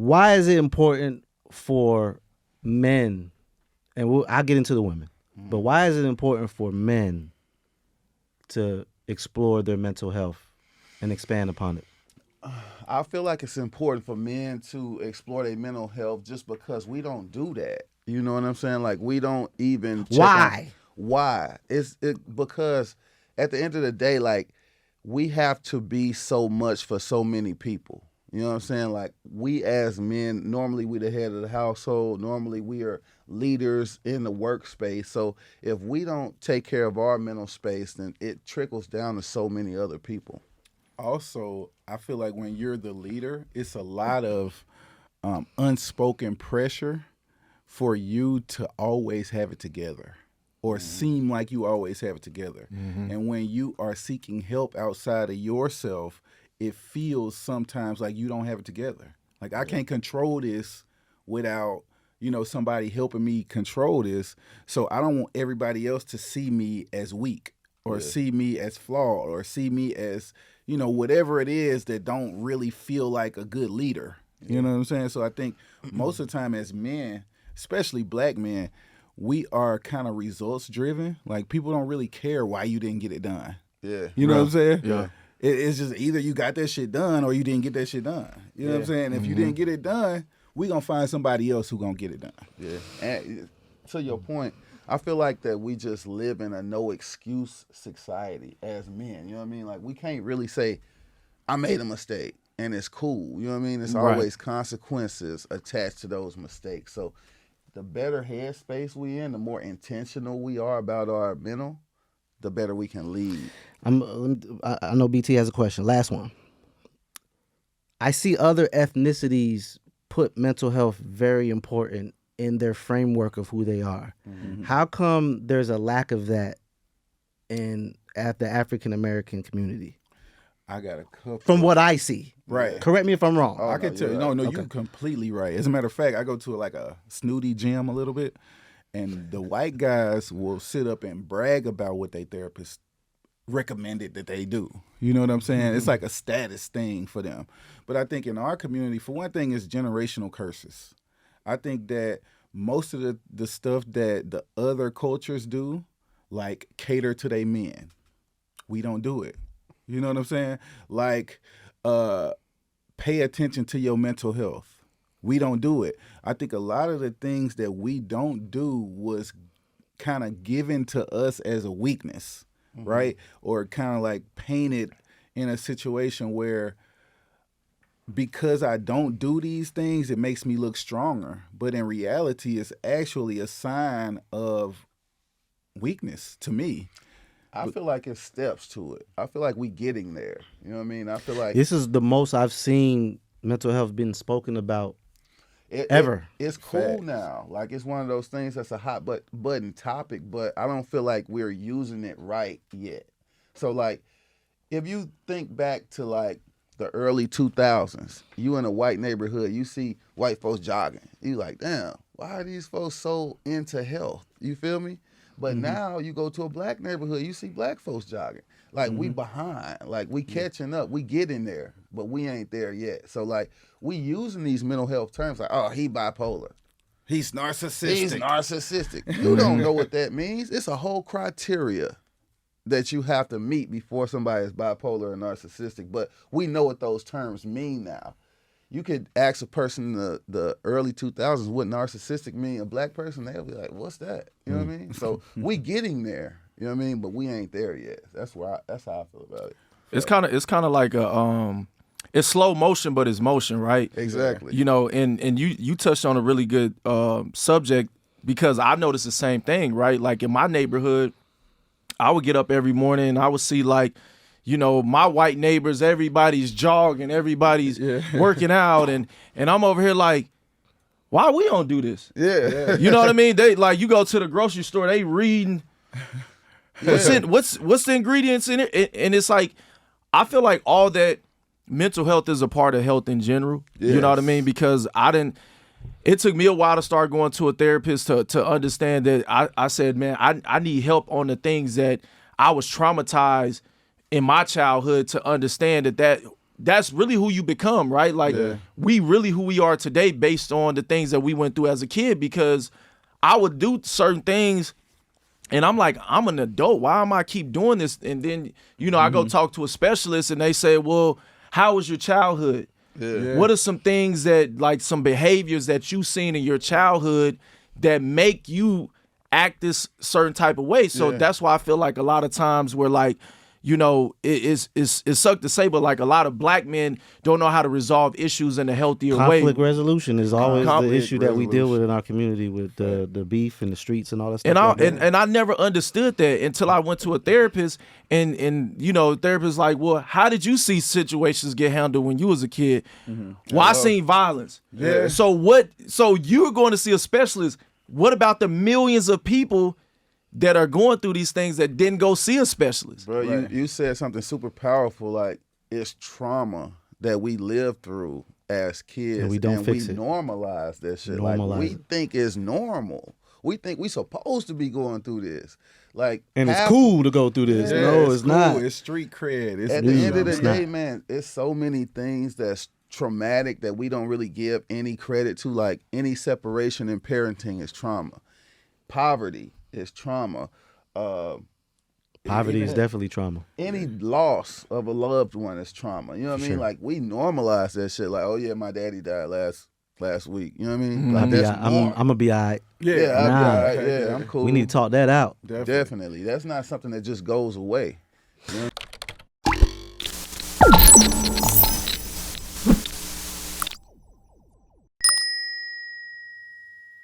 why is it important for men, and I'll get into the women, but why is it important for men to explore their mental health and expand upon it? I feel like it's important for men to explore their mental health just because we don't do that. You know what I'm saying? Like, we don't even check Why? Why? It's because at the end of the day, like, we have to be so much for so many people. You know what I'm saying? Like, we as men, normally we the head of the household. Normally we are leaders in the workspace. So if we don't take care of our mental space, then it trickles down to so many other people. Also, I feel like when you're the leader, it's a lot of unspoken pressure for you to always have it together or seem like you always have it together. And when you are seeking help outside of yourself, it feels sometimes like you don't have it together. Like, I can't control this without, somebody helping me control this. So I don't want everybody else to see me as weak or see me as flawed or see me as, whatever it is that don't really feel like a good leader. You know what I'm saying? So I think most of the time as men, especially black men, we are kind of results driven. Like, people don't really care why you didn't get it done. Yeah. You know what I'm saying? Yeah. It's just either you got that shit done or you didn't get that shit done. You know what I'm saying? If you didn't get it done, we gonna find somebody else who gonna get it done. Yeah. And to your point, I feel like that we just live in a no excuse society as men. You know what I mean? Like, we can't really say, I made a mistake and it's cool. You know what I mean? It's always consequences attached to those mistakes. So the better headspace we in, the more intentional we are about our mental, the better we can lead. I know BT has a question. Last one. I see other ethnicities put mental health very important in their framework of who they are. How come there's a lack of that at the African American community? I got a couple. From what I see. Right. Correct me if I'm wrong. I can tell you. right. No, you're completely right. As a matter of fact, I go to like a snooty gym a little bit, and the white guys will sit up and brag about what their therapist recommended that they do. You know what I'm saying? It's like a status thing for them. But I think in our community, for one thing, it's generational curses. I think that most of the stuff that the other cultures do, like cater to their men, we don't do it. You know what I'm saying? Like, pay attention to your mental health. We don't do it. I think a lot of the things that we don't do was kind of given to us as a weakness, right? Or kind of like painted in a situation where because I don't do these things, it makes me look stronger. But in reality, it's actually a sign of weakness to me. I feel like it's steps to it. I feel like we getting there. You know what I mean? I feel like This is the most I've seen mental health being spoken about ever. It's cool now. Like, it's one of those things that's a hot button topic, but I don't feel like we're using it right yet. So, like, if you think back to, like, the early 2000s, you in a white neighborhood, you see white folks jogging. You like, damn, why are these folks so into health? You feel me? But now you go to a black neighborhood, you see black folks jogging. Like, we behind. Like, we catching up. We getting there, but we ain't there yet. So, like, we using these mental health terms like, oh, he bipolar. He's narcissistic. He's narcissistic. You don't know what that means. It's a whole criteria that you have to meet before somebody is bipolar or narcissistic. But we know what those terms mean now. You could ask a person in the early 2000s what narcissistic mean, a black person, they'll be like, what's that? You know what I mean? So we getting there, you know what I mean? But we ain't there yet. That's how I feel about it. It's kind of like it's slow motion, but it's motion, right? Exactly. You know, and you touched on a really good subject, because I noticed the same thing, right? Like, in my neighborhood, I would get up every morning and I would see, like, you know, my white neighbors, everybody's jogging, everybody's working out, and I'm over here like, why we don't do this? Yeah. You know what I mean? They, like, you go to the grocery store, they reading what's the ingredients in it, and it's like, I feel like all that mental health is a part of health in general. You know what I mean? Because it took me a while to start going to a therapist to understand that I said, man, I need help on the things that I was traumatized in my childhood to understand that that's really who you become, right? Like we really who we are today based on the things that we went through as a kid, because I would do certain things and I'm like, I'm an adult. Why am I keep doing this? And then, I go talk to a specialist and they say, well, how was your childhood? Yeah. What are some things that, like some behaviors that you seen in your childhood that make you act this certain type of way? So that's why I feel like a lot of times we're like, it's sucked to say, but like a lot of black men don't know how to resolve issues in a healthier way. Conflict resolution is always the Conflict issue that we deal with resolution. in our community with the beef and the streets and all that stuff. And like that. and I never understood that until I went to a therapist, and the therapist like, well, how did you see situations get handled when you was a kid? Well, I seen violence. Yeah. So you're going to see a specialist. What about the millions of people that are going through these things that didn't go see a specialist? Bro, you said something super powerful. Like, it's trauma that we live through as kids, And we don't fix it. Normalize that shit. Normalize like, we it. think it's normal. We think we supposed to be going through this. Like, And it's cool to go through this. Yeah, No, it's cool. not. It's street cred. It's At the end of the It's day, not. man, it's so many things that's traumatic that we don't really give any credit to. Like, any separation in parenting is trauma. Poverty is trauma. Poverty is definitely trauma. Any loss of a loved one is trauma. You know what I mean? Sure. Like, we normalize that shit. Like, oh yeah, my daddy died last week. You know what I mean? I'm Like, that's gonna normal. be all right. Yeah, Yeah, I'll be Nah. all right. Yeah, I'm cool. We need to talk that out. Definitely. That's not something that just goes away. You know?